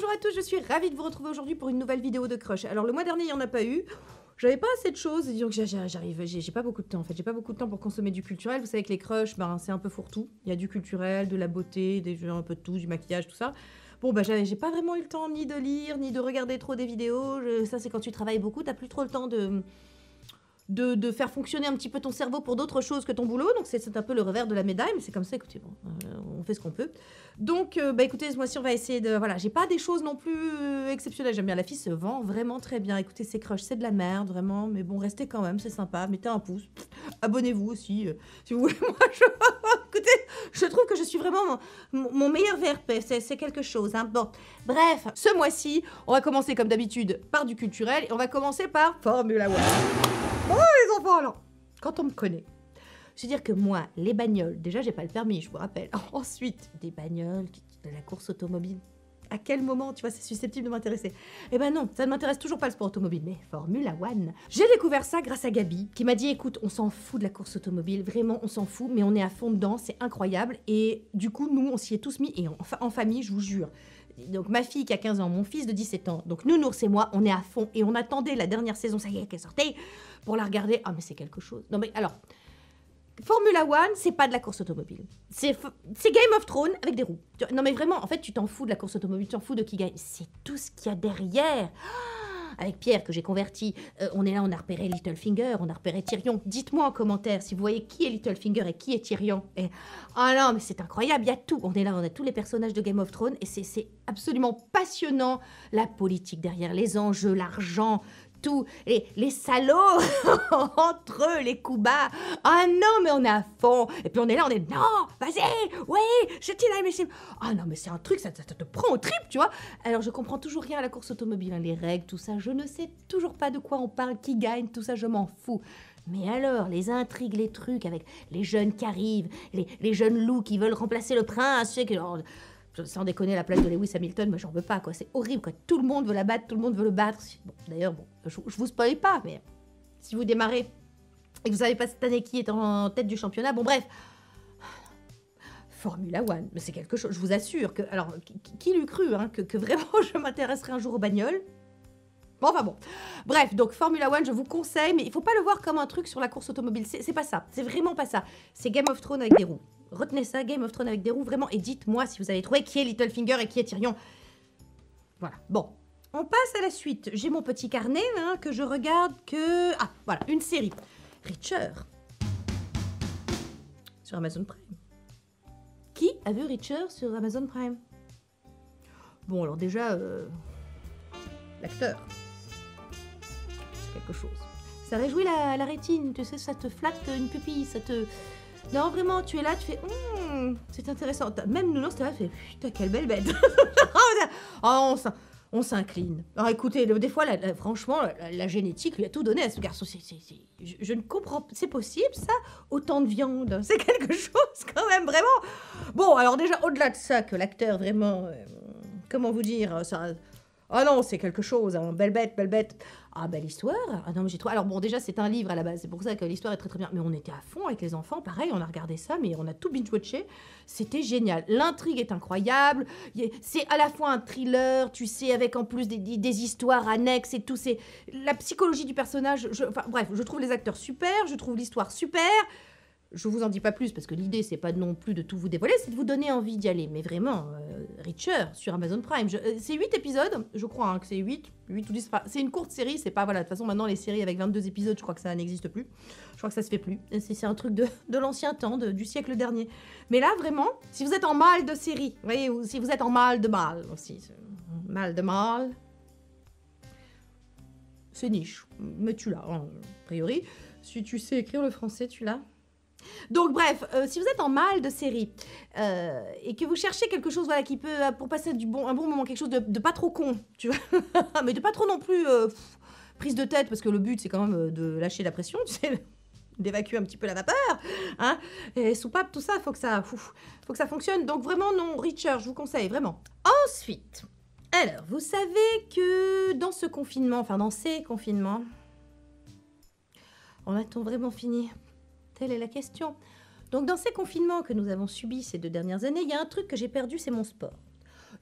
Bonjour à tous, je suis ravie de vous retrouver aujourd'hui pour une nouvelle vidéo de crush. Alors le mois dernier, il n'y en a pas eu. J'avais pas assez de choses, donc j'ai pas beaucoup de temps en fait. J'ai pas beaucoup de temps pour consommer du culturel. Vous savez que les crushs, ben, c'est un peu fourre-tout. Il y a du culturel, de la beauté, un peu de tout, du maquillage, tout ça. Bon, bah j'ai pas vraiment eu le temps ni de lire, ni de regarder trop des vidéos. Ça, c'est quand tu travailles beaucoup, t'as plus trop le temps de faire fonctionner un petit peu ton cerveau pour d'autres choses que ton boulot. Donc c'est un peu le revers de la médaille, mais c'est comme ça, écoutez, bon, on fait ce qu'on peut. Donc, bah écoutez, ce mois-ci, on va essayer de... Voilà, j'ai pas des choses non plus exceptionnelles. J'aime bien, la fille se vend vraiment très bien. Écoutez, c'est crush, c'est de la merde, vraiment. Mais bon, restez quand même, c'est sympa. Mettez un pouce. Abonnez-vous aussi, si vous voulez. Moi, écoutez, je trouve que je suis vraiment mon meilleur VRP. C'est quelque chose, hein. Bon, bref, ce mois-ci, on va commencer comme d'habitude par du culturel. Et on va commencer par Formula One. Oh les enfants, alors, quand on me connaît, je veux dire que moi, les bagnoles, déjà j'ai pas le permis, je vous rappelle. Ensuite, des bagnoles, de la course automobile. À quel moment, tu vois, c'est susceptible de m'intéresser? Eh ben non, ça ne m'intéresse toujours pas le sport automobile, mais Formula One. J'ai découvert ça grâce à Gabi, qui m'a dit, écoute, on s'en fout de la course automobile, vraiment, on s'en fout, mais on est à fond dedans, c'est incroyable. Et du coup, nous, on s'y est tous mis, et en famille, je vous jure. Donc ma fille qui a 15 ans, mon fils de 17 ans, donc Nounours et moi, on est à fond, et on attendait la dernière saison, ça y est, qu'elle sortait, pour la regarder. Ah mais c'est quelque chose. Non mais alors... Formula One, c'est pas de la course automobile. C'est Game of Thrones avec des roues. Non mais vraiment, en fait, tu t'en fous de la course automobile, tu t'en fous de qui gagne. C'est tout ce qu'il y a derrière. Avec Pierre, que j'ai converti, on est là, on a repéré Littlefinger, on a repéré Tyrion. Dites-moi en commentaire si vous voyez qui est Littlefinger et qui est Tyrion. Et... oh non, mais c'est incroyable, il y a tout. On est là, on a tous les personnages de Game of Thrones et c'est absolument passionnant. La politique derrière, les enjeux, l'argent... tout, les salauds entre eux, les coups bas. Ah non, mais on est à fond. Et puis on est là, on est non, vas-y, oui, je t'y aille, mais c'est... ah non, mais c'est un truc, ça te prend au trip, tu vois. Alors je comprends toujours rien à la course automobile, hein, les règles, tout ça. Je ne sais toujours pas de quoi on parle, qui gagne, tout ça, je m'en fous. Mais alors, les intrigues, les trucs avec les jeunes qui arrivent, les jeunes loups qui veulent remplacer le prince, tu sais, sans déconner, la place de Lewis Hamilton, moi j'en veux pas, quoi. C'est horrible, quoi. Tout le monde veut la battre, tout le monde veut le battre. Bon, d'ailleurs, bon, je vous spoil pas, mais si vous démarrez et que vous savez pas cette année qui est en tête du championnat, bon, bref. Formula One, mais c'est quelque chose, je vous assure que... alors, qui l'eût cru, hein, que vraiment je m'intéresserai un jour aux bagnoles. Bon, enfin bon. Bref, donc Formula One, je vous conseille, mais il faut pas le voir comme un truc sur la course automobile. C'est pas ça, c'est vraiment pas ça. C'est Game of Thrones avec des roues. Retenez ça, Game of Thrones avec des roues, vraiment. Et dites-moi si vous avez trouvé qui est Littlefinger et qui est Tyrion. Voilà, bon. On passe à la suite. J'ai mon petit carnet, hein, que je regarde que... ah, voilà, une série. Reacher. Sur Amazon Prime. Qui a vu Reacher sur Amazon Prime? Bon, alors déjà... l'acteur. C'est quelque chose. Ça réjouit la rétine, tu sais, ça te flatte une pupille, ça te... non, vraiment, tu es là, tu fais... c'est intéressant. Même Nounours, tu fait... putain, quelle belle bête. Oh, on s'incline. Alors écoutez, des fois, franchement, la génétique lui a tout donné à ce garçon. Je ne comprends pas. C'est possible, ça? Autant de viande. C'est quelque chose, quand même, vraiment. Bon, alors déjà, au-delà de ça, que l'acteur, vraiment... comment vous dire, ça... ah non, c'est quelque chose, hein. Belle bête, belle bête. Ah, belle histoire. Ah non, mais j'ai trouvé... alors bon, déjà, c'est un livre à la base, c'est pour ça que l'histoire est très très bien. Mais on était à fond avec les enfants, pareil, on a regardé ça, mais on a tout binge-watché. C'était génial. L'intrigue est incroyable. C'est à la fois un thriller, tu sais, avec en plus des histoires annexes et tout. C'est la psychologie du personnage. Enfin, bref, je trouve les acteurs super, je trouve l'histoire super. Je vous en dis pas plus parce que l'idée c'est pas non plus de tout vous dévoiler, c'est de vous donner envie d'y aller. Mais vraiment, Reacher sur Amazon Prime, c'est 8 épisodes, je crois hein, que c'est 8 ou 10, c'est une courte série, c'est pas, voilà, de toute façon maintenant les séries avec 22 épisodes, je crois que ça n'existe plus. Je crois que ça se fait plus. C'est un truc de l'ancien temps, du siècle dernier. Mais là vraiment, si vous êtes en mal de série, vous voyez, ou si vous êtes en mal de mal aussi, mal de mal, c'est niche, mais tu l'as, hein, a priori. Si tu sais écrire le français, tu l'as. Donc bref, si vous êtes en mal de série et que vous cherchez quelque chose voilà, qui peut, pour passer un bon moment, quelque chose de pas trop con, tu vois, mais de pas trop non plus prise de tête, parce que le but c'est quand même de lâcher la pression, tu sais, d'évacuer un petit peu la vapeur, hein, et soupape, tout ça, faut que ça fonctionne. Donc vraiment non, Reacher, je vous conseille, vraiment. Ensuite, alors, vous savez que dans ce confinement, enfin dans ces confinements, en a-t-on vraiment fini ? Telle est la question. Donc dans ces confinements que nous avons subis ces 2 dernières années, il y a un truc que j'ai perdu, c'est mon sport.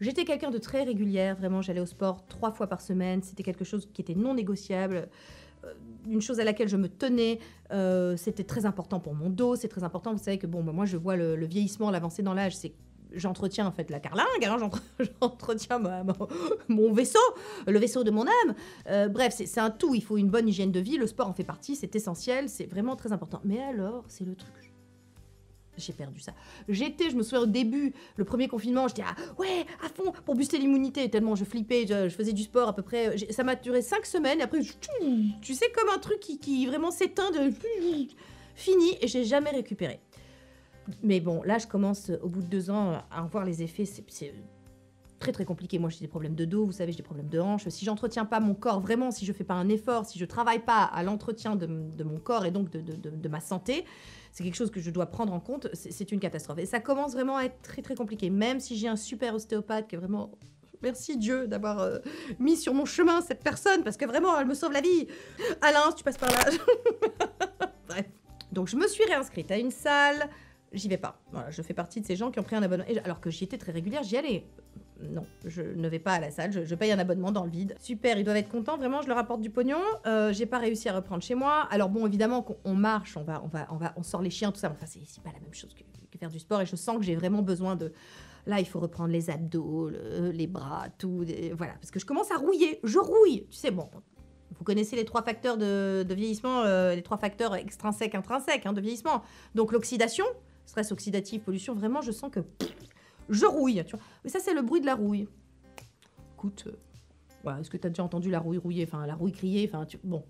J'étais quelqu'un de très régulière, vraiment, j'allais au sport 3 fois par semaine, c'était quelque chose qui était non négociable, une chose à laquelle je me tenais, c'était très important pour mon dos, c'est très important, vous savez que bon, bah, moi je vois le vieillissement, l'avancée dans l'âge, j'entretiens en fait la carlingue, hein, j'entretiens mon vaisseau, le vaisseau de mon âme. Bref, c'est un tout, il faut une bonne hygiène de vie, le sport en fait partie, c'est essentiel, c'est vraiment très important. Mais alors, c'est le truc... J'ai perdu ça. Je me souviens au début, le premier confinement, j'étais ouais, à fond, pour booster l'immunité, tellement je flippais, je faisais du sport à peu près, ça m'a duré 5 semaines, et après, tu sais, comme un truc qui vraiment s'éteint, fini, et j'ai jamais récupéré. Mais bon, là, je commence, au bout de 2 ans, à en voir les effets, c'est très très compliqué. Moi, j'ai des problèmes de dos, vous savez, j'ai des problèmes de hanches. Si j'entretiens pas mon corps, vraiment, si je fais pas un effort, si je travaille pas à l'entretien de mon corps et donc de ma santé, c'est quelque chose que je dois prendre en compte, c'est une catastrophe. Et ça commence vraiment à être très très compliqué, même si j'ai un super ostéopathe qui est vraiment... Merci Dieu d'avoir mis sur mon chemin cette personne, parce que vraiment, elle me sauve la vie. Alain, si tu passes par là... Bref. Donc, je me suis réinscrite à une salle, j'y vais pas. Voilà, je fais partie de ces gens qui ont pris un abonnement. Alors que j'y étais très régulière, j'y allais. Non, je ne vais pas à la salle, je paye un abonnement dans le vide. Super, ils doivent être contents, vraiment, je leur apporte du pognon. J'ai pas réussi à reprendre chez moi. Alors bon, évidemment, on marche, on sort les chiens, tout ça. Enfin, c'est pas la même chose que faire du sport. Et je sens que j'ai vraiment besoin de... Là, il faut reprendre les abdos, les bras, tout. Voilà, parce que je commence à rouiller. Je rouille. Tu sais, bon, vous connaissez les 3 facteurs de vieillissement, les 3 facteurs extrinsèques, intrinsèques de vieillissement. Donc l'oxydation, stress oxydatif, pollution, vraiment, je sens que... je rouille, tu vois. Mais ça, c'est le bruit de la rouille. Écoute, voilà, est-ce que tu as déjà entendu la rouille rouiller, enfin, la rouille crier, enfin, bon.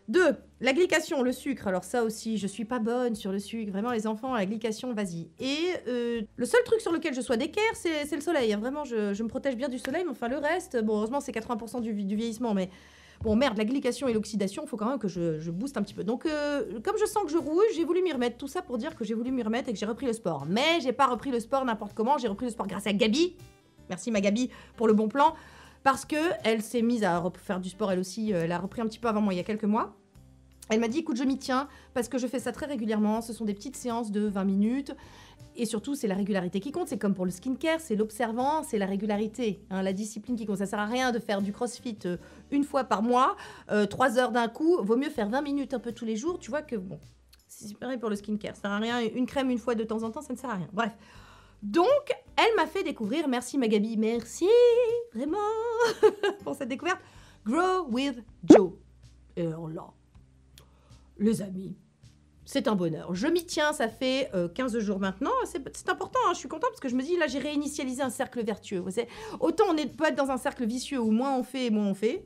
2, la glycation, le sucre. Alors ça aussi, je suis pas bonne sur le sucre. Vraiment, les enfants, la glycation, vas-y. Et le seul truc sur lequel je sois d'équerre, c'est le soleil. Hein. Vraiment, je me protège bien du soleil, mais enfin, le reste, bon, heureusement, c'est 80% du vieillissement, mais... Bon, merde, la glycation et l'oxydation, il faut quand même que je booste un petit peu. Donc, comme je sens que je rouille, j'ai voulu m'y remettre. Tout ça pour dire que j'ai voulu m'y remettre et que j'ai repris le sport. Mais j'ai pas repris le sport n'importe comment. J'ai repris le sport grâce à Gabi. Merci, ma Gabi, pour le bon plan. Parce que elle s'est mise à faire du sport, elle aussi. Elle a repris un petit peu avant moi, il y a quelques mois. Elle m'a dit, écoute, je m'y tiens parce que je fais ça très régulièrement. Ce sont des petites séances de 20 minutes. Et surtout, c'est la régularité qui compte. C'est comme pour le skincare, c'est l'observance, c'est la régularité, hein, la discipline qui compte. Ça sert à rien de faire du crossfit une fois par mois, 3 heures d'un coup. Vaut mieux faire 20 minutes un peu tous les jours. Tu vois que, bon, c'est pareil pour le skincare. Ça sert à rien. Une crème une fois de temps en temps, ça ne sert à rien. Bref. Donc, elle m'a fait découvrir, merci ma Gabi, merci vraiment pour cette découverte, Grow with Joe. Et alors là, les amis, c'est un bonheur. Je m'y tiens, ça fait 15 jours maintenant. C'est important, hein, je suis contente parce que je me dis, là, j'ai réinitialisé un cercle vertueux. Vous savez, autant on peut être dans un cercle vicieux où moins on fait, moins on fait.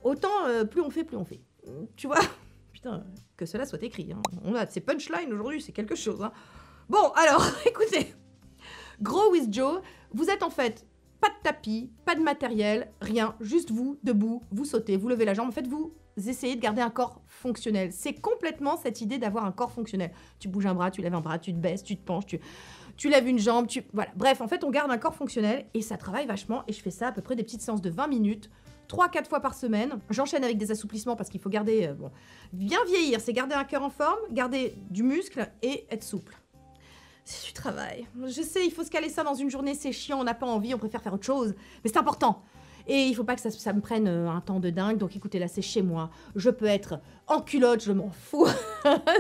Autant, plus on fait, plus on fait. Tu vois? Putain, que cela soit écrit. Hein. On a ces punchlines aujourd'hui, c'est quelque chose. Hein. Bon, alors, écoutez. Grow with Joe, vous êtes en fait pas de tapis, pas de matériel, rien. Juste vous, debout, vous sautez, vous levez la jambe. En fait, vous essayez de garder un corps fonctionnel. C'est complètement cette idée d'avoir un corps fonctionnel. Tu bouges un bras, tu lèves un bras, tu te baisses, tu te penches, tu lèves une jambe, voilà. Bref, en fait, on garde un corps fonctionnel et ça travaille vachement. Et je fais ça à peu près des petites séances de 20 minutes, 3-4 fois par semaine. J'enchaîne avec des assouplissements parce qu'il faut garder... bien vieillir, c'est garder un cœur en forme, garder du muscle et être souple. C'est du travail. Je sais, il faut se caler ça dans une journée, c'est chiant, on n'a pas envie, on préfère faire autre chose. Mais c'est important. Et il faut pas que ça me prenne un temps de dingue. Donc écoutez, là, c'est chez moi. Je peux être en culotte, je m'en fous.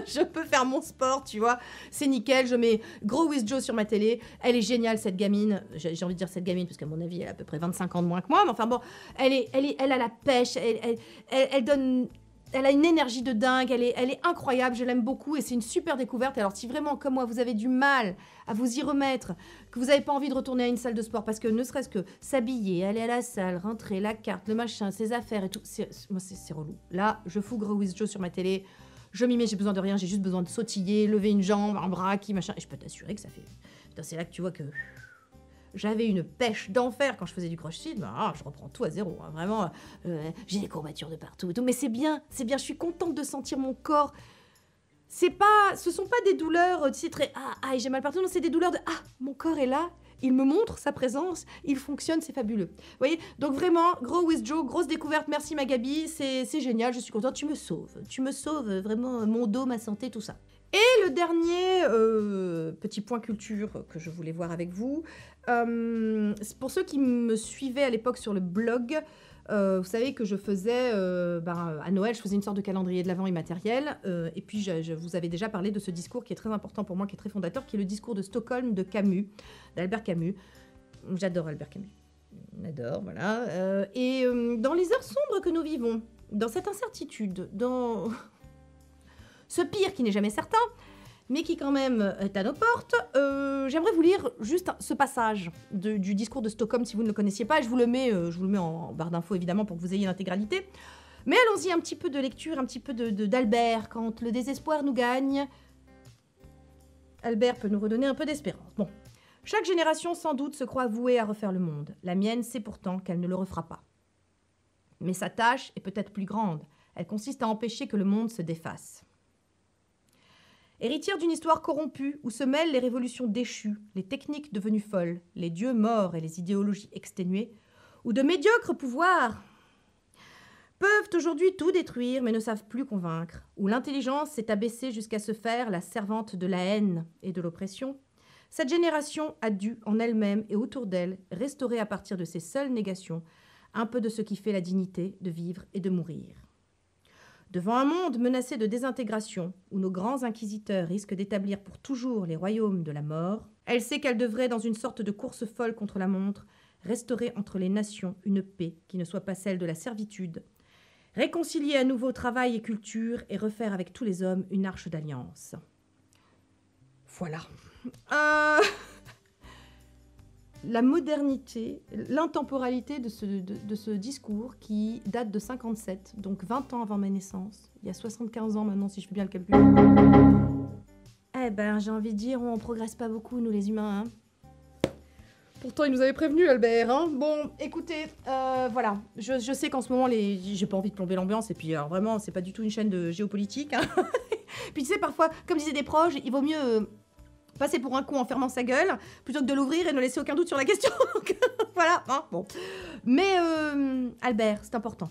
Je peux faire mon sport, tu vois. C'est nickel. Je mets Grow with Joe sur ma télé. Elle est géniale, cette gamine. J'ai envie de dire cette gamine, parce qu'à mon avis, elle a à peu près 25 ans de moins que moi. Mais enfin bon, elle a la pêche. Elle donne... Elle a une énergie de dingue, elle est incroyable, je l'aime beaucoup et c'est une super découverte. Alors si vraiment, comme moi, vous avez du mal à vous y remettre, que vous n'avez pas envie de retourner à une salle de sport, parce que ne serait-ce que s'habiller, aller à la salle, rentrer, la carte, le machin, ses affaires et tout, moi c'est relou. Là, je fous Grow with Joe sur ma télé, je m'y mets, j'ai besoin de rien, j'ai juste besoin de sautiller, lever une jambe, un bras, machin, et je peux t'assurer que ça fait... Putain, c'est là que tu vois que... J'avais une pêche d'enfer quand je faisais du crossfit. Je reprends tout à zéro. Hein. Vraiment, j'ai des courbatures de partout et tout. Mais c'est bien, je suis contente de sentir mon corps. Ce sont pas des douleurs, tu sais, très j'ai mal partout. Non, c'est des douleurs de mon corps est là, il me montre sa présence, il fonctionne, c'est fabuleux. Vous voyez? Donc vraiment, Grow with Joe, grosse découverte. Merci ma Gabi, c'est génial, je suis contente. Tu me sauves vraiment mon dos, ma santé, tout ça. Et le dernier petit point culture que je voulais voir avec vous, Pour ceux qui me suivaient à l'époque sur le blog, vous savez que je faisais, à Noël, je faisais une sorte de calendrier de l'Avent immatériel. Et puis, je vous avais déjà parlé de ce discours qui est très important pour moi, qui est très fondateur, qui est le discours de Stockholm de Camus, d'Albert Camus. J'adore Albert Camus. On adore, voilà. Dans les heures sombres que nous vivons, dans cette incertitude, dans ce pire qui n'est jamais certain, mais qui quand même est à nos portes, j'aimerais vous lire juste ce passage du discours de Stockholm, si vous ne le connaissiez pas. Je vous le mets en barre d'infos, évidemment, pour que vous ayez l'intégralité. Mais allons-y, un petit peu de lecture, un petit peu d'Albert. Quand le désespoir nous gagne, Albert peut nous redonner un peu d'espérance. Bon. Chaque génération, sans doute, se croit vouée à refaire le monde. La mienne sait pourtant qu'elle ne le refera pas. Mais sa tâche est peut-être plus grande. Elle consiste à empêcher que le monde se défasse. Héritière d'une histoire corrompue où se mêlent les révolutions déchues, les techniques devenues folles, les dieux morts et les idéologies exténuées, où de médiocres pouvoirs peuvent aujourd'hui tout détruire mais ne savent plus convaincre, où l'intelligence s'est abaissée jusqu'à se faire la servante de la haine et de l'oppression, cette génération a dû, en elle-même et autour d'elle, restaurer à partir de ses seules négations un peu de ce qui fait la dignité de vivre et de mourir. Devant un monde menacé de désintégration, où nos grands inquisiteurs risquent d'établir pour toujours les royaumes de la mort, elle sait qu'elle devrait, dans une sorte de course folle contre la montre, restaurer entre les nations une paix qui ne soit pas celle de la servitude, réconcilier à nouveau travail et culture et refaire avec tous les hommes une arche d'alliance. Voilà. La modernité, l'intemporalité de ce discours qui date de 57, donc 20 ans avant ma naissance, il y a 75 ans maintenant si je fais bien le calcul. Eh ben j'ai envie de dire, on progresse pas beaucoup nous les humains. Hein. Pourtant il nous avait prévenu Albert. Hein. Bon écoutez, voilà, je sais qu'en ce moment j'ai pas envie de plomber l'ambiance et puis alors vraiment c'est pas du tout une chaîne de géopolitique. Hein. Puis tu sais parfois, comme disaient des proches, il vaut mieux... passer pour un con en fermant sa gueule, plutôt que de l'ouvrir et ne laisser aucun doute sur la question. Donc, voilà, hein, bon. Mais, Albert, c'est important.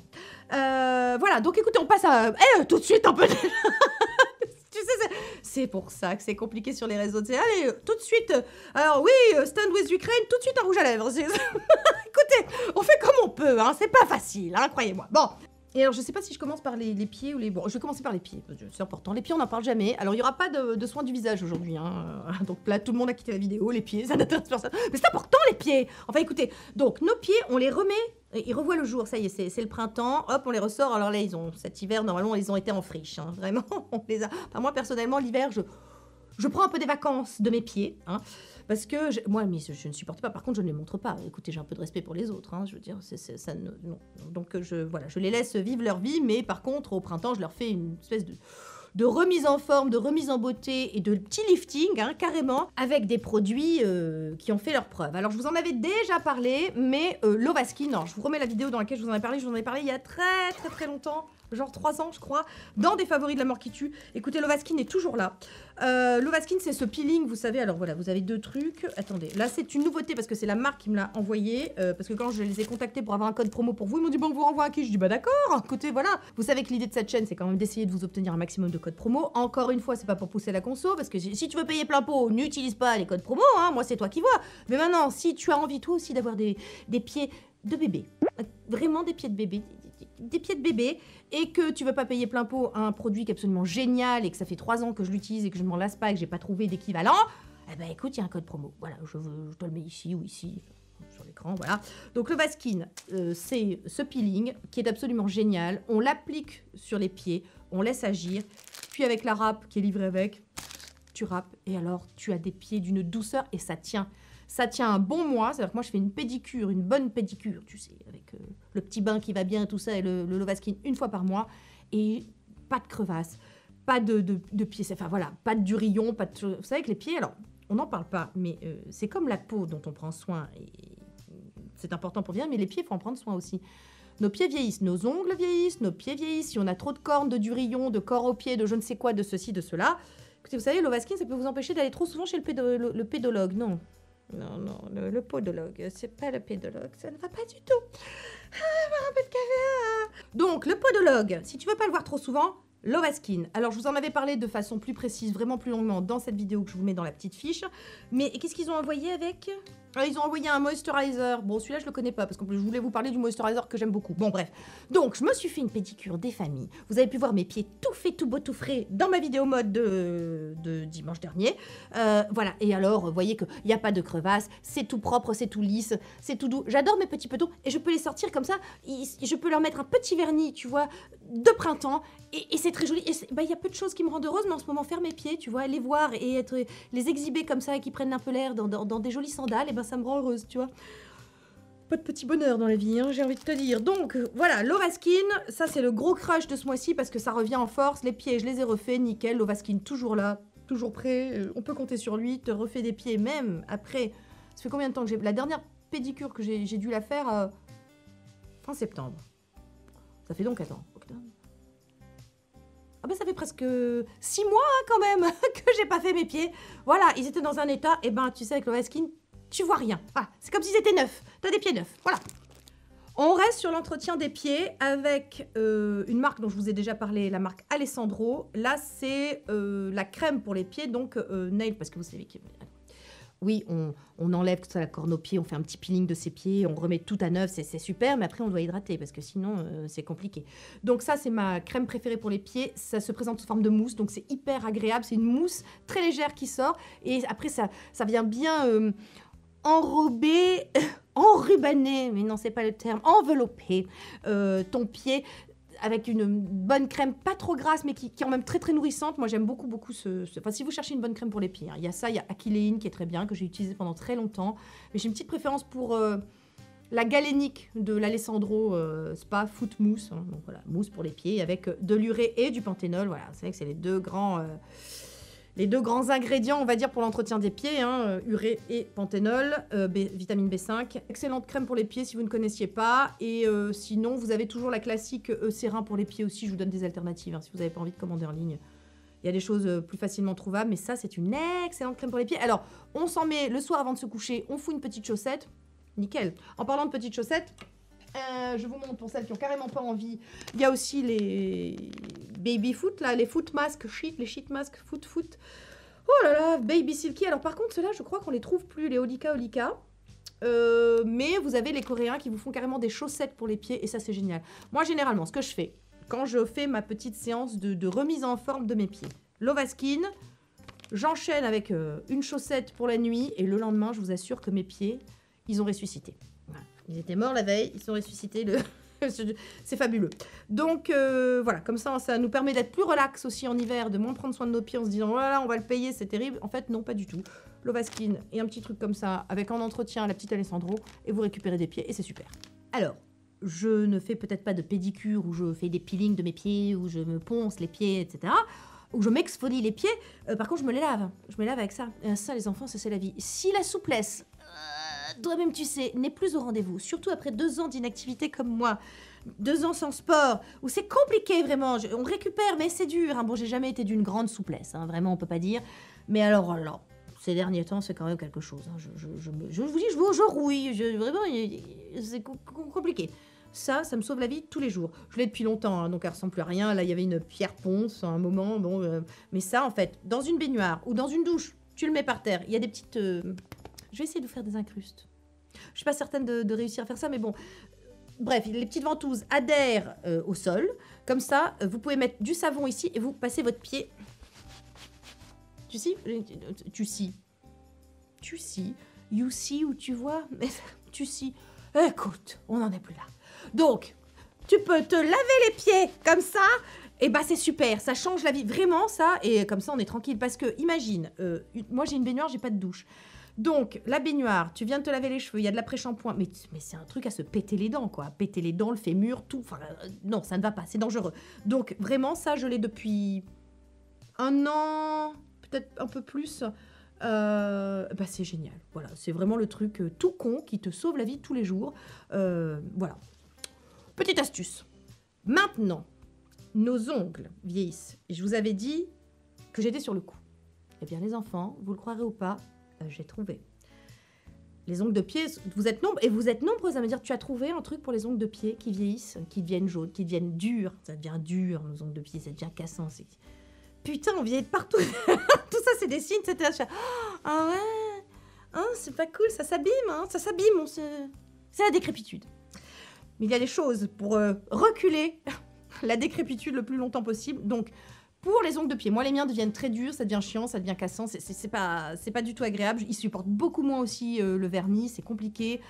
Voilà, donc écoutez, on passe à... tout de suite un peu... Tu sais, c'est pour ça que c'est compliqué sur les réseaux. Allez, tout de suite... alors oui, Stand with Ukraine, tout de suite un rouge à lèvres. Écoutez, on fait comme on peut, hein, c'est pas facile, hein, croyez-moi. Bon... Et alors, je sais pas si je commence par les pieds ou les... Bon, je vais commencer par les pieds, c'est important. Les pieds, on n'en parle jamais. Alors, il n'y aura pas de soins du visage aujourd'hui. Hein. Donc là, tout le monde a quitté la vidéo. Les pieds, ça n'intéresse personne. Mais c'est important, les pieds. Enfin, écoutez, donc, nos pieds, on les remet... Ils revoient le jour, ça y est, c'est le printemps. Hop, on les ressort. Alors là, cet hiver, normalement, ils ont été en friche. Hein. Vraiment, on les a... Enfin, moi, personnellement, l'hiver, je prends un peu des vacances de mes pieds. Hein. Parce que, moi, mais je ne supporte pas. Par contre, je ne les montre pas. Écoutez, j'ai un peu de respect pour les autres. Hein, je veux dire, ça non. Donc, voilà, je les laisse vivre leur vie. Mais par contre, au printemps, je leur fais une espèce de remise en forme, de remise en beauté et de petit lifting, hein, carrément, avec des produits qui ont fait leurs preuves. Alors, je vous en avais déjà parlé, mais Lovaskin, alors, je vous remets la vidéo dans laquelle je vous en ai parlé. Je vous en ai parlé il y a très longtemps. Genre 3 ans, je crois, dans des favoris de la mort qui tue. Écoutez, Lovaskin est toujours là. Lovaskin, c'est ce peeling, vous savez. Alors voilà, vous avez 2 trucs. Attendez, là, c'est une nouveauté parce que c'est la marque qui me l'a envoyé. Parce que quand je les ai contactés pour avoir un code promo pour vous, ils m'ont dit, bon, on vous renvoie à qui? Je dis, bah d'accord, écoutez, voilà. Vous savez que l'idée de cette chaîne, c'est quand même d'essayer de vous obtenir un maximum de codes promo. Encore une fois, c'est pas pour pousser la conso, parce que si tu veux payer plein pot, n'utilise pas les codes promo, hein. Moi, c'est toi qui vois. Mais maintenant, si tu as envie, toi aussi, d'avoir des pieds de bébé, vraiment des pieds de bébé, des pieds de bébé, et que tu veux pas payer plein pot à un produit qui est absolument génial et que ça fait 3 ans que je l'utilise et que je ne m'en lasse pas et que j'ai pas trouvé d'équivalent, eh ben écoute, il y a un code promo. Voilà, je te le mets ici ou ici sur l'écran, voilà. Donc le Lovaskin, c'est ce peeling qui est absolument génial. On l'applique sur les pieds, on laisse agir, puis avec la râpe qui est livrée avec, tu râpes et alors tu as des pieds d'une douceur et ça tient. Ça tient un bon mois, c'est-à-dire que moi je fais une pédicure, une bonne pédicure, tu sais, avec le petit bain qui va bien et tout ça, et le Lovaskin 1 fois par mois, et pas de crevasse, pas de pieds, enfin voilà, pas de durillon, pas de... Vous savez que les pieds, alors, on n'en parle pas, mais c'est comme la peau dont on prend soin, et c'est important pour bien, mais les pieds, il faut en prendre soin aussi. Nos pieds vieillissent, nos ongles vieillissent, nos pieds vieillissent, si on a trop de cornes, de durillon, de corps aux pieds, de je ne sais quoi, de ceci, de cela. Écoutez, vous savez, le Lovaskin, ça peut vous empêcher d'aller trop souvent chez le pédologue, non. Non, le podologue, c'est pas le pédologue, ça ne va pas du tout. Un peu de café. Donc, le podologue, si tu veux pas le voir trop souvent, Lovaskin. Alors, je vous en avais parlé de façon plus précise, vraiment plus longuement dans cette vidéo que je vous mets dans la petite fiche. Mais qu'est-ce qu'ils ont envoyé avec? Ils ont envoyé un moisturizer. Bon, celui-là, je le connais pas parce que je voulais vous parler du moisturizer que j'aime beaucoup. Bon, bref. Donc, je me suis fait une pédicure des familles. Vous avez pu voir mes pieds tout faits, tout beau, tout frais dans ma vidéo mode de dimanche dernier. Voilà. Et alors, vous voyez qu'il n'y a pas de crevasse. C'est tout propre, c'est tout lisse, c'est tout doux. J'adore mes petits petons et je peux les sortir comme ça. Je peux leur mettre un petit vernis, tu vois, de printemps. Et c'est très joli. Il y a peu de choses qui me rendent heureuse, mais en ce moment, faire mes pieds, tu vois, les voir et les exhiber comme ça et qui prennent un peu l'air dans des jolies sandales, et ça me rend heureuse, tu vois. Pas de petit bonheur dans la vie, hein, j'ai envie de te dire. Donc, voilà, Lovaskin, ça c'est le gros crush de ce mois-ci parce que ça revient en force. Les pieds, je les ai refaits, nickel. Lovaskin, toujours là, toujours prêt. On peut compter sur lui, te refait des pieds même après. Ça fait combien de temps que j'ai... La dernière pédicure que j'ai dû la faire fin septembre. Ça fait donc, attends, octobre. Ah ben ça fait presque 6 mois hein, quand même que j'ai pas fait mes pieds. Voilà, ils étaient dans un état, et tu sais avec Lovaskin, tu vois rien. Voilà, c'est comme s'ils étaient neufs. T'as des pieds neufs, voilà. On reste sur l'entretien des pieds avec une marque dont je vous ai déjà parlé, la marque Alessandro. Là, c'est la crème pour les pieds, donc Nail, parce que vous savez que... Oui, on enlève tout ça, la corne aux pieds, on fait un petit peeling de ses pieds, on remet tout à neuf, c'est super, mais après on doit hydrater parce que sinon c'est compliqué. Donc ça, c'est ma crème préférée pour les pieds. Ça se présente sous forme de mousse, donc c'est hyper agréable. C'est une mousse très légère qui sort et après ça vient bien enrober, enrubanner, mais non, c'est pas le terme, envelopper ton pied avec une bonne crème, pas trop grasse, mais qui est en même très très nourrissante. Moi, j'aime beaucoup Enfin, si vous cherchez une bonne crème pour les pieds, hein, il y a ça, il y a Aquileine qui est très bien, que j'ai utilisé pendant très longtemps. Mais j'ai une petite préférence pour la galénique de l'Alessandro Spa Foot Mousse. Hein, donc voilà, mousse pour les pieds avec de l'urée et du panthénol. Voilà, c'est vrai que c'est les deux grands ingrédients, on va dire, pour l'entretien des pieds, hein, urée et panthénol, vitamine B5. Excellente crème pour les pieds si vous ne connaissiez pas. Et sinon, vous avez toujours la classique sérin pour les pieds aussi. Je vous donne des alternatives hein, si vous n'avez pas envie de commander en ligne. Il y a des choses plus facilement trouvables, mais ça, c'est une excellente crème pour les pieds. Alors, on s'en met le soir avant de se coucher, on fout une petite chaussette. Nickel. En parlant de petites chaussettes, je vous montre pour celles qui ont carrément pas envie. Il y a aussi les baby foot, là, les foot masks, les sheet masks, foot. Oh là là, baby silky. Alors par contre, ceux-là, je crois qu'on les trouve plus, les Olika. Mais vous avez les Coréens qui vous font carrément des chaussettes pour les pieds et ça, c'est génial. Moi, généralement, ce que je fais, quand je fais ma petite séance de remise en forme de mes pieds, Lovaskin, j'enchaîne avec une chaussette pour la nuit et le lendemain, je vous assure que mes pieds, ils ont ressuscité. Voilà. Ils étaient morts la veille, ils sont ressuscités. C'est fabuleux. Donc voilà, comme ça nous permet d'être plus relax aussi en hiver, de moins prendre soin de nos pieds en se disant oh là là, on va le payer, c'est terrible. En fait, non, pas du tout. Lovaskin et un petit truc comme ça, avec en entretien la petite Alessandro, et vous récupérez des pieds et c'est super. Alors, je ne fais peut-être pas de pédicure où je fais des peelings de mes pieds, où je me ponce les pieds, etc. Où je m'exfolie les pieds. Par contre, je me les lave. Je me lave avec ça. Et ça, les enfants, ça c'est la vie. Si la souplesse, toi-même tu sais, n'est plus au rendez-vous, surtout après 2 ans d'inactivité comme moi, 2 ans sans sport, où c'est compliqué vraiment, on récupère mais c'est dur. Hein. Bon, j'ai jamais été d'une grande souplesse, hein, vraiment on peut pas dire. Mais alors là, ces derniers temps, c'est quand même quelque chose. Hein. Je vous dis, je rouille, vraiment, c'est compliqué. Ça me sauve la vie tous les jours. Je l'ai depuis longtemps, hein, donc elle ressemble plus à rien. Là, il y avait une pierre ponce à un moment. Bon, mais ça, en fait, dans une baignoire ou dans une douche, tu le mets par terre. Il y a des petites... Je vais essayer de vous faire des incrustes. Je suis pas certaine de réussir à faire ça, mais bon. Bref, les petites ventouses adhèrent au sol. Comme ça, vous pouvez mettre du savon ici et vous passez votre pied. Tu sais, you see où tu vois, tu see. Écoute, on n'en est plus là. Donc, tu peux te laver les pieds comme ça, et c'est super, ça change la vie, vraiment ça, et comme ça on est tranquille, parce que imagine, moi j'ai une baignoire, j'ai pas de douche. Donc, la baignoire, tu viens de te laver les cheveux, il y a de l'après-shampoing, mais c'est un truc à se péter les dents, quoi. Péter les dents, le fémur, tout, enfin, non, ça ne va pas, c'est dangereux. Donc, vraiment, ça, je l'ai depuis 1 an, peut-être un peu plus. C'est génial, voilà, c'est vraiment le truc tout con qui te sauve la vie tous les jours. Voilà. Petite astuce. Maintenant, nos ongles vieillissent. Et je vous avais dit que j'étais sur le coup. Eh bien, les enfants, vous le croirez ou pas, j'ai trouvé. Les ongles de pied, vous êtes nombreux à me dire, tu as trouvé un truc pour les ongles de pied qui vieillissent, qui deviennent jaunes, qui deviennent durs. Ça devient dur, nos ongles de pied, ça devient cassant. Putain, on vieillit de partout. Tout ça, c'est des signes, c'était achat. Ah ouais. Hein, c'est pas cool, ça s'abîme, hein, ça s'abîme, c'est la décrépitude. Mais il y a des choses pour reculer la décrépitude le plus longtemps possible. Donc, pour les ongles de pied, moi les miens deviennent très durs, ça devient chiant, ça devient cassant, c'est pas du tout agréable. Ils supportent beaucoup moins aussi le vernis, c'est compliqué.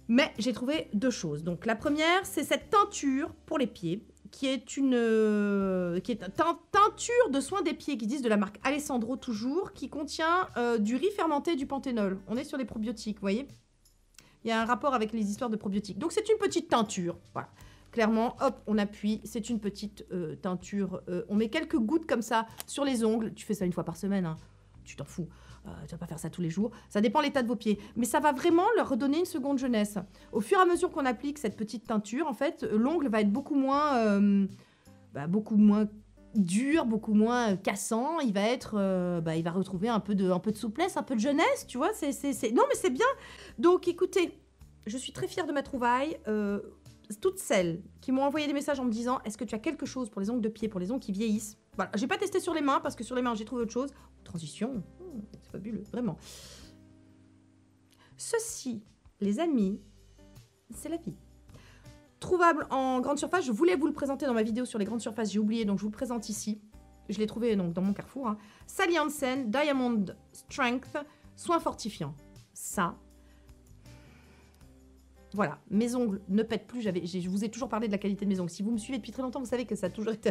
Mais j'ai trouvé deux choses. Donc la première, c'est cette teinture pour les pieds, qui est une teinture de soins des pieds, qui disent de la marque Alessandro toujours, qui contient du riz fermenté et du panthénol. On est sur les probiotiques, vous voyez? Il y a un rapport avec les histoires de probiotiques. Donc c'est une petite teinture, voilà. Clairement, hop, on appuie, c'est une petite teinture. On met quelques gouttes comme ça sur les ongles. Tu fais ça une fois par semaine, hein. Tu t'en fous. Tu vas pas faire ça tous les jours. Ça dépend l'état de vos pieds. Mais ça va vraiment leur redonner une seconde jeunesse. Au fur et à mesure qu'on applique cette petite teinture, en fait, l'ongle va être beaucoup moins dur, beaucoup moins cassant. Il va être, il va retrouver un peu de souplesse, un peu de jeunesse, tu vois. Non, mais c'est bien. Donc, écoutez, je suis très fière de ma trouvaille. Toutes celles qui m'ont envoyé des messages en me disant est-ce que tu as quelque chose pour les ongles de pied, pour les ongles qui vieillissent. Voilà, j'ai pas testé sur les mains parce que sur les mains j'ai trouvé autre chose. Transition, c'est fabuleux, vraiment. Ceci, les amis, c'est la vie. Trouvable en grande surface, je voulais vous le présenter dans ma vidéo sur les grandes surfaces, j'ai oublié, donc je vous le présente ici. Je l'ai trouvé donc dans mon Carrefour. Hein. Sally Hansen, Diamond Strength, soins fortifiants. Ça. Voilà, mes ongles ne pètent plus. Je vous ai toujours parlé de la qualité de mes ongles. Si vous me suivez depuis très longtemps, vous savez que ça a toujours été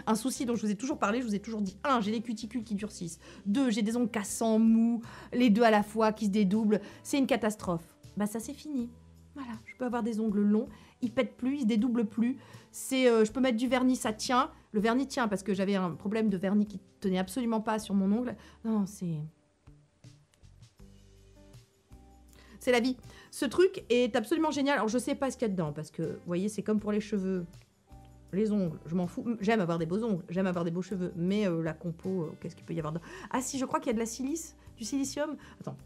un souci dont je vous ai toujours parlé. Je vous ai toujours dit 1, j'ai des cuticules qui durcissent. 2, j'ai des ongles cassants, mous, les deux à la fois qui se dédoublent. C'est une catastrophe. Bah ça c'est fini. Voilà, je peux avoir des ongles longs, ils pètent plus, ils se dédoublent plus. Je peux mettre du vernis, ça tient. Le vernis tient parce que j'avais un problème de vernis qui tenait absolument pas sur mon ongle. Non, c'est la vie. Ce truc est absolument génial. Alors, je sais pas ce qu'il y a dedans, parce que, vous voyez, c'est comme pour les cheveux. Les ongles, je m'en fous. J'aime avoir des beaux ongles, j'aime avoir des beaux cheveux. Mais la compo, qu'est-ce qu'il peut y avoir dedans? Ah si, je crois qu'il y a de la silice, du silicium. Attends.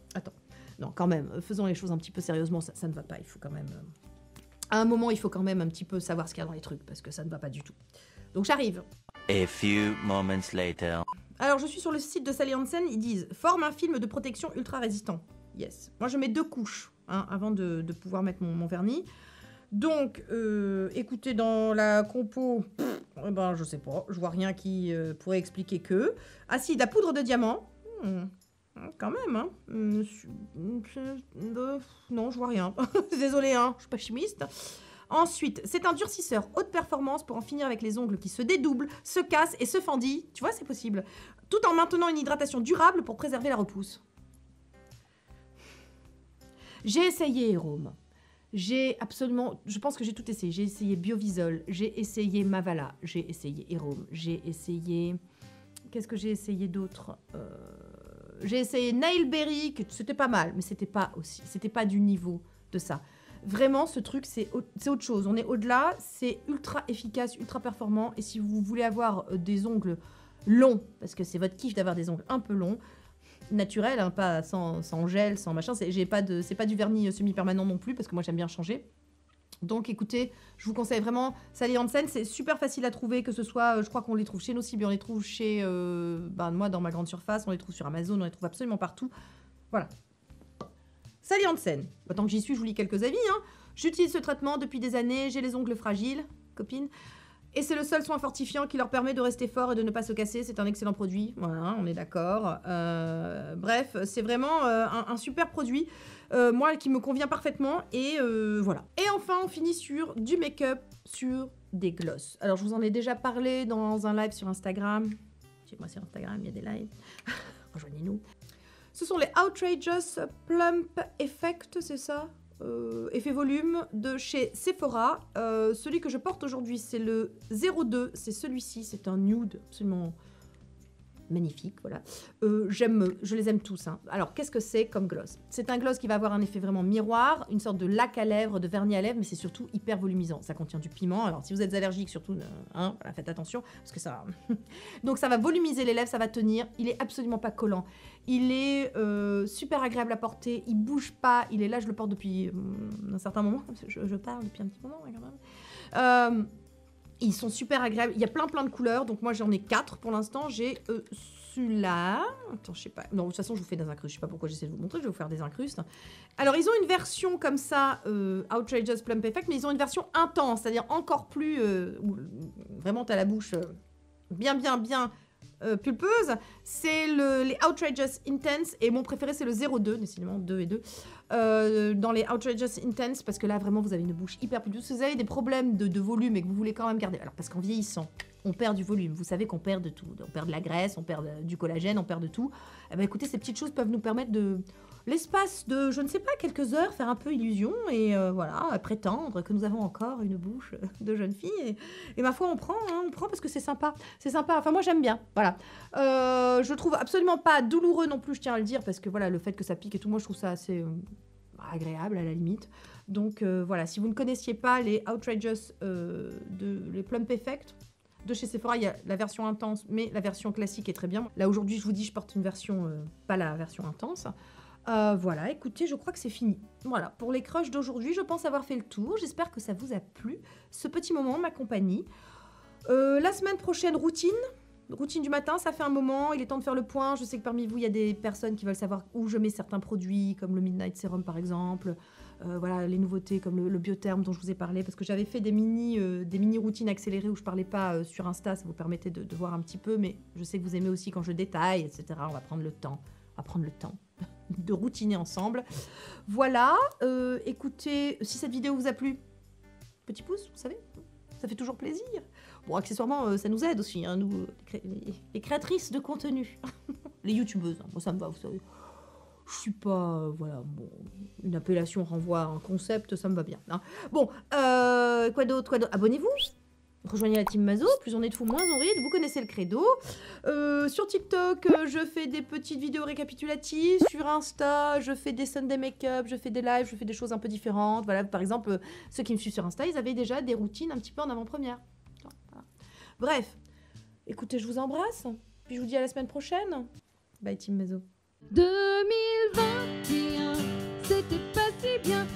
Non, quand même, faisons les choses un petit peu sérieusement, ça ne va pas. Il faut quand même... à un moment, il faut quand même un petit peu savoir ce qu'il y a dans les trucs, parce que ça ne va pas du tout. Donc, j'arrive. A few moments later. Alors, je suis sur le site de Sally Hansen, ils disent « Forme un film de protection ultra résistant ». Yes. Moi, je mets 2 couches hein, avant de pouvoir mettre mon vernis. Donc, écoutez, dans la compo, je sais pas, je vois rien qui pourrait expliquer que. Acide à poudre de diamant. Quand même, hein. Non, je vois rien. Désolée, hein, je suis pas chimiste. Ensuite, c'est un durcisseur haute performance pour en finir avec les ongles qui se dédoublent, se cassent et se fendillent. Tu vois, c'est possible. Tout en maintenant une hydratation durable pour préserver la repousse. J'ai essayé Hérome. Je pense que j'ai tout essayé. J'ai essayé Biovisol, j'ai essayé Mavala, j'ai essayé Hérome, j'ai essayé... Qu'est-ce que j'ai essayé d'autre J'ai essayé Nailberry, que c'était pas mal, mais c'était pas du niveau de ça. Vraiment, ce truc, c'est autre chose. On est au-delà, c'est ultra efficace, ultra performant. Et si vous voulez avoir des ongles longs, parce que c'est votre kiff d'avoir des ongles un peu longs, naturel, hein, pas sans gel, sans machin. C'est pas du vernis semi-permanent non plus, parce que moi j'aime bien changer. Donc écoutez, je vous conseille vraiment Sally Hansen, c'est super facile à trouver, que ce soit, je crois qu'on les trouve chez nous aussi, mais on les trouve chez, moi dans ma grande surface, on les trouve sur Amazon, on les trouve absolument partout. Voilà. Sally Hansen. Tant que j'y suis, je vous lis quelques avis. Hein. J'utilise ce traitement depuis des années, j'ai les ongles fragiles, copine. Et c'est le seul soin fortifiant qui leur permet de rester fort et de ne pas se casser. C'est un excellent produit. Voilà, on est d'accord. Bref, c'est vraiment un super produit. Moi, qui me convient parfaitement. Et voilà. Et enfin, on finit sur du make-up, sur des glosses. Alors, je vous en ai déjà parlé dans un live sur Instagram. Moi, sur Instagram, il y a des lives. Rejoignez-nous. Ce sont les Outrageous Plump Effect, c'est ça effet volume de chez Sephora. Celui que je porte aujourd'hui, c'est le 02. C'est celui-ci. C'est un nude absolument magnifique. Voilà. Je les aime tous. Hein. Alors, qu'est-ce que c'est comme gloss? C'est un gloss qui va avoir un effet vraiment miroir, une sorte de lac à lèvres, de vernis à lèvres, mais c'est surtout hyper volumisant. Ça contient du piment. Alors, si vous êtes allergique, surtout, hein, voilà, faites attention, parce que ça... Donc, ça va volumiser les lèvres, ça va tenir. Il est absolument pas collant. Il est super agréable à porter. Il bouge pas. Il est là, je le porte depuis un certain moment. Je parle depuis un petit moment, quand même. Ils sont super agréables. Il y a plein de couleurs. Donc moi j'en ai 4 pour l'instant. J'ai celui-là. Attends, je sais pas. Non, de toute façon je vous fais des incrustes. Je sais pas pourquoi j'essaie de vous montrer. Je vais vous faire des incrustes. Alors ils ont une version comme ça, Outrageous Plump Effect, mais ils ont une version intense, c'est-à-dire encore plus... où vraiment t'as la bouche bien pulpeuse. C'est les Outrageous Intense. Et mon préféré c'est le 02, décidément 2 et 2. Dans les Outrageous Intense, parce que là vraiment vous avez une bouche hyper pulpeuse. Si vous avez des problèmes de volume et que vous voulez quand même garder, alors parce qu'en vieillissant on perd du volume, vous savez qu'on perd de tout, on perd de la graisse, on perd du collagène, on perd de tout. Eh ben, écoutez, ces petites choses peuvent nous permettre de l'espace de, je ne sais pas, quelques heures, faire un peu illusion et voilà, prétendre que nous avons encore une bouche de jeune fille et ma foi on prend parce que c'est sympa, enfin moi j'aime bien, voilà. Je trouve absolument pas douloureux non plus, je tiens à le dire, parce que voilà, le fait que ça pique et tout, moi je trouve ça assez agréable à la limite. Donc voilà, si vous ne connaissiez pas les Outrageous les Plump Effect de chez Sephora, il y a la version intense, mais la version classique est très bien. Là aujourd'hui je vous dis, je porte une version, pas la version intense. Voilà, écoutez, je crois que c'est fini. Voilà, pour les crushs d'aujourd'hui, je pense avoir fait le tour. J'espère que ça vous a plu, ce petit moment, ma compagnie. La semaine prochaine, routine du matin, ça fait un moment, il est temps de faire le point. Je sais que parmi vous, il y a des personnes qui veulent savoir où je mets certains produits, comme le Midnight Serum par exemple. Voilà, les nouveautés comme le Biotherm dont je vous ai parlé, parce que j'avais fait des mini routines accélérées où je parlais pas sur Insta, ça vous permettait de voir un petit peu, mais je sais que vous aimez aussi quand je détaille, etc. On va prendre le temps. De routiner ensemble. Voilà, écoutez, si cette vidéo vous a plu, petit pouce, vous savez, ça fait toujours plaisir. Bon, accessoirement, ça nous aide aussi, hein, nous, les créatrices de contenu, les youtubeuses, hein, moi ça me va, vous savez. Je suis pas, voilà, bon, une appellation renvoie à un concept, ça me va bien. Hein. Bon, quoi d'autre, abonnez-vous. Rejoignez la team Mazo, plus on est de fous, moins on rit, vous connaissez le credo. Sur TikTok, je fais des petites vidéos récapitulatives. Sur Insta, je fais des Sunday make-up, je fais des lives, je fais des choses un peu différentes. Voilà, par exemple, ceux qui me suivent sur Insta, ils avaient déjà des routines un petit peu en avant-première. Voilà. Bref, écoutez, je vous embrasse, puis je vous dis à la semaine prochaine. Bye team Mazo. 2021, c'était pas si bien.